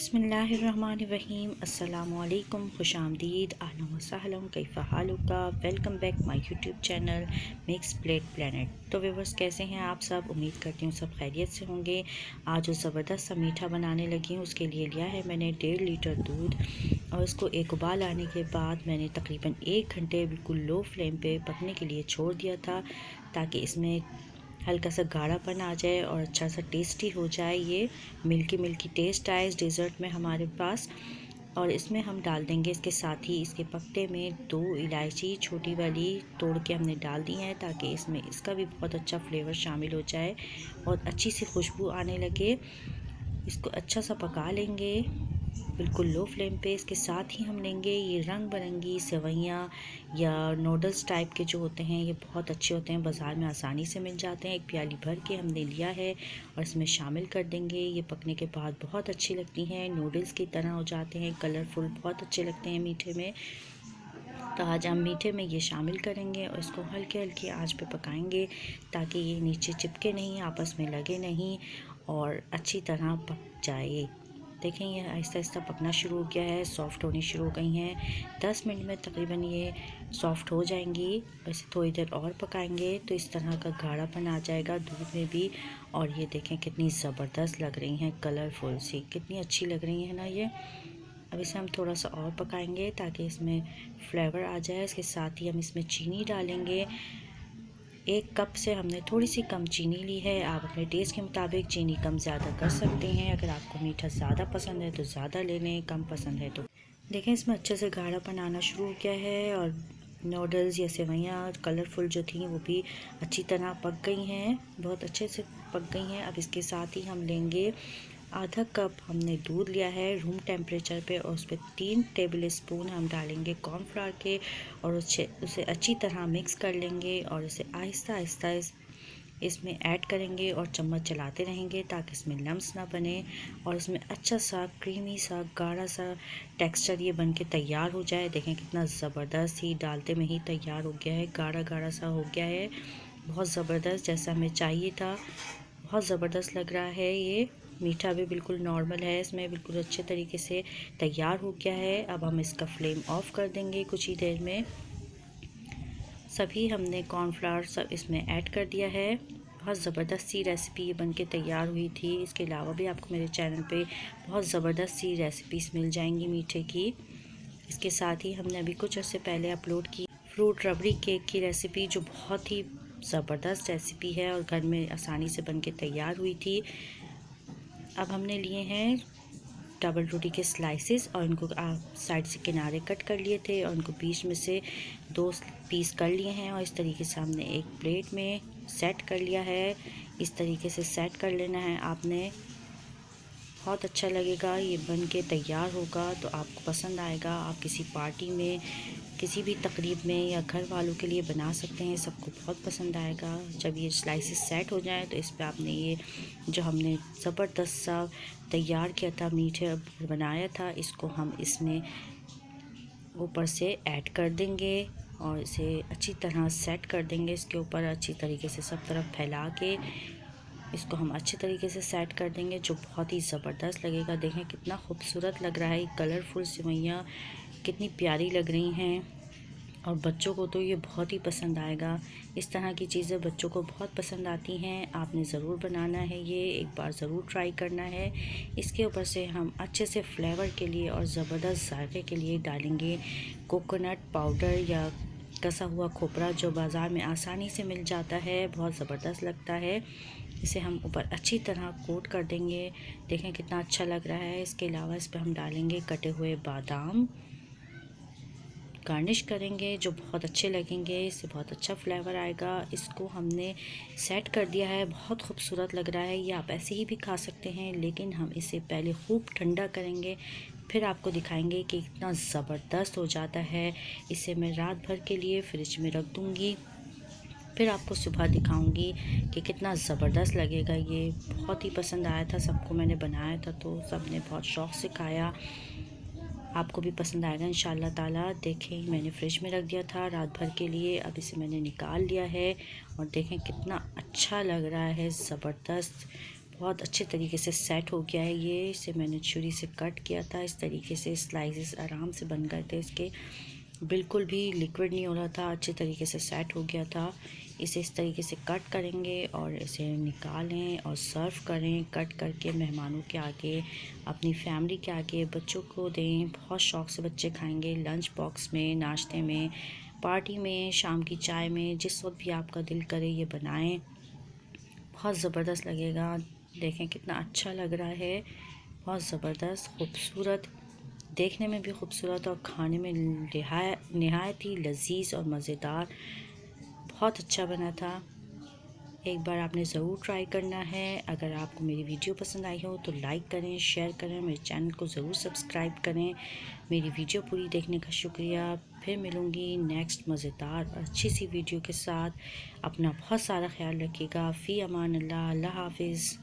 बिस्मिल्लाहिर्रहमानिर्रहीम अस्सलामुअलैकुम खुश आमदीद अहलन व सहलन कैफ़ा हालुका। Welcome back my YouTube channel mix plate planet. तो व्यूअर्स, कैसे हैं आप सब? उम्मीद करती हूँ सब खैरियत से होंगे। आज जो ज़बरदस्त सा मीठा बनाने लगी हूँ उसके लिए लिया है मैंने 1.5 लीटर दूध और इसको एक उबाल आने के बाद मैंने तकरीबन 1 घंटे बिल्कुल लो फ्लेम पे पकने के लिए छोड़ दिया था, ताकि इसमें हल्का सा गाढ़ापन आ जाए और अच्छा सा टेस्टी हो जाए। ये मिल्की मिल्की टेस्ट आए इस डेज़र्ट में हमारे पास। और इसमें हम डाल देंगे इसके साथ ही इसके पत्ते में 2 इलायची छोटी वाली तोड़ के हमने डाल दी है, ताकि इसमें इसका भी बहुत अच्छा फ्लेवर शामिल हो जाए और अच्छी सी खुशबू आने लगे। इसको अच्छा सा पका लेंगे बिल्कुल लो फ्लेम पे। इसके साथ ही हम लेंगे ये रंग बिरंगी सेवइयाँ या नूडल्स टाइप के जो होते हैं, ये बहुत अच्छे होते हैं, बाज़ार में आसानी से मिल जाते हैं। एक प्याली भर के हमने लिया है और इसमें शामिल कर देंगे। ये पकने के बाद बहुत अच्छी लगती हैं, नूडल्स की तरह हो जाते हैं, कलरफुल बहुत अच्छे लगते हैं मीठे में। तो आज हम मीठे में ये शामिल करेंगे और इसको हल्के हल्के आंच पे पकाएंगे, ताकि ये नीचे चिपके नहीं, आपस में लगे नहीं और अच्छी तरह पक जाए। देखें, ये आहिस्ता आहिस्ता पकना शुरू हो गया है, सॉफ़्ट होनी शुरू हो गई हैं। 10 मिनट में तकरीबन ये सॉफ़्ट हो जाएंगी। इसे थोड़ी देर और पकाएंगे तो इस तरह का गाढ़ापन आ जाएगा दूध में भी। और ये देखें कितनी ज़बरदस्त लग रही हैं, कलरफुल सी कितनी अच्छी लग रही हैं ना ये। अब इसे हम थोड़ा सा और पकाएंगे ताकि इसमें फ्लेवर आ जाए। इसके साथ ही हम इसमें चीनी डालेंगे। 1 कप से हमने थोड़ी सी कम चीनी ली है। आप अपने टेस्ट के मुताबिक चीनी कम ज़्यादा कर सकते हैं। अगर आपको मीठा ज़्यादा पसंद है तो ज़्यादा ले लें, कम पसंद है तो देखें। इसमें अच्छे से गाढ़ापन आना शुरू हो गया है और नूडल्स या सेवइयाँ कलरफुल जो थी वो भी अच्छी तरह पक गई हैं, बहुत अच्छे से पक गई हैं। अब इसके साथ ही हम लेंगे आधा कप हमने दूध लिया है रूम टेम्परेचर पे और उस पर 3 टेबल स्पून हम डालेंगे कॉर्नफ्लावर के और उसे अच्छी तरह मिक्स कर लेंगे और इसे आहिस्ता आहिस्ता इसमें ऐड करेंगे और चम्मच चलाते रहेंगे ताकि इसमें लम्स ना बने और इसमें अच्छा सा क्रीमी सा गाढ़ा सा टेक्सचर ये बन के तैयार हो जाए। देखें कितना ज़बरदस्त ही डालते में ही तैयार हो गया है, गाढ़ा गाढ़ा सा हो गया है, बहुत ज़बरदस्त जैसा हमें चाहिए था। बहुत ज़बरदस्त लग रहा है ये। मीठा भी बिल्कुल नॉर्मल है, इसमें बिल्कुल अच्छे तरीके से तैयार हो गया है। अब हम इसका फ्लेम ऑफ कर देंगे कुछ ही देर में। सभी हमने कॉर्नफ्लावर सब इसमें ऐड कर दिया है। बहुत ज़बरदस्त सी रेसिपी ये बन के तैयार हुई थी। इसके अलावा भी आपको मेरे चैनल पे बहुत ज़बरदस्त सी रेसिपीज़ मिल जाएंगी मीठे की। इसके साथ ही हमने अभी कुछ अर्से पहले अपलोड की फ्रूट रबड़ी केक की रेसिपी, जो बहुत ही ज़बरदस्त रेसिपी है और घर में आसानी से बन के तैयार हुई थी। अब हमने लिए हैं डबल रोटी के स्लाइसेस और इनको साइड से किनारे कट कर लिए थे और इनको बीच में से 2 पीस कर लिए हैं और इस तरीके से हमने एक प्लेट में सेट कर लिया है। इस तरीके से सेट कर लेना है आपने, बहुत अच्छा लगेगा। ये बन के तैयार होगा तो आपको पसंद आएगा। आप किसी पार्टी में, किसी भी तकरीब में या घर वालों के लिए बना सकते हैं, सबको बहुत पसंद आएगा। जब ये स्लाइसेस सेट हो जाए तो इस पर आपने ये जो हमने ज़बरदस्त सा तैयार किया था, मीठे बनाया था, इसको हम इसमें ऊपर से ऐड कर देंगे और इसे अच्छी तरह सेट कर देंगे। इसके ऊपर अच्छी तरीके से सब तरफ फैला के इसको हम अच्छे तरीके से सेट कर देंगे, जो बहुत ही ज़बरदस्त लगेगा। देखें कितना खूबसूरत लग रहा है, कलरफुल सेवइयाँ कितनी प्यारी लग रही हैं और बच्चों को तो ये बहुत ही पसंद आएगा। इस तरह की चीज़ें बच्चों को बहुत पसंद आती हैं। आपने ज़रूर बनाना है, ये एक बार ज़रूर ट्राई करना है। इसके ऊपर से हम अच्छे से फ्लेवर के लिए और ज़बरदस्त जायके के लिए डालेंगे कोकोनट पाउडर या कसा हुआ खोपरा, जो बाज़ार में आसानी से मिल जाता है, बहुत ज़बरदस्त लगता है। इसे हम ऊपर अच्छी तरह कोट कर देंगे। देखें कितना अच्छा लग रहा है। इसके अलावा इस पर हम डालेंगे कटे हुए बादाम, गार्निश करेंगे, जो बहुत अच्छे लगेंगे, इससे बहुत अच्छा फ्लेवर आएगा। इसको हमने सेट कर दिया है, बहुत खूबसूरत लग रहा है। ये आप ऐसे ही भी खा सकते हैं, लेकिन हम इसे पहले खूब ठंडा करेंगे, फिर आपको दिखाएंगे कि कितना ज़बरदस्त हो जाता है। इसे मैं रात भर के लिए फ्रिज में रख दूँगी, फिर आपको सुबह दिखाऊंगी कि कितना ज़बरदस्त लगेगा। ये बहुत ही पसंद आया था सबको, मैंने बनाया था तो सब ने बहुत शौक़ से खाया। आपको भी पसंद आएगा इंशाल्लाह ताला। देखें, मैंने फ्रिज में रख दिया था रात भर के लिए, अब इसे मैंने निकाल लिया है और देखें कितना अच्छा लग रहा है, ज़बरदस्त, बहुत अच्छे तरीके से सेट हो गया है ये। इसे मैंने छुरी से कट किया था, इस तरीके से स्लाइसेस आराम से बन गए थे इसके, बिल्कुल भी लिक्विड नहीं हो रहा था, अच्छे तरीके से सेट हो गया था। इसे इस तरीके से कट करेंगे और इसे निकालें और सर्व करें। कट करके मेहमानों के आगे, अपनी फैमिली के आगे, बच्चों को दें, बहुत शौक़ से बच्चे खाएंगे। लंच बॉक्स में, नाश्ते में, पार्टी में, शाम की चाय में, जिस वक्त भी आपका दिल करे ये बनाएं, बहुत ज़बरदस्त लगेगा। देखें कितना अच्छा लग रहा है, बहुत ज़बरदस्त, खूबसूरत, देखने में भी खूबसूरत और खाने में नहायत ही लजीज और मज़ेदार, बहुत अच्छा बना था। एक बार आपने ज़रूर ट्राई करना है। अगर आपको मेरी वीडियो पसंद आई हो तो लाइक करें, शेयर करें, मेरे चैनल को ज़रूर सब्सक्राइब करें। मेरी वीडियो पूरी देखने का शुक्रिया। फिर मिलूँगी नेक्स्ट मज़ेदार और अच्छी सी वीडियो के साथ। अपना बहुत सारा ख्याल रखिएगा। फ़ी अमान अल्लाह, अल्लाह हाफिज़।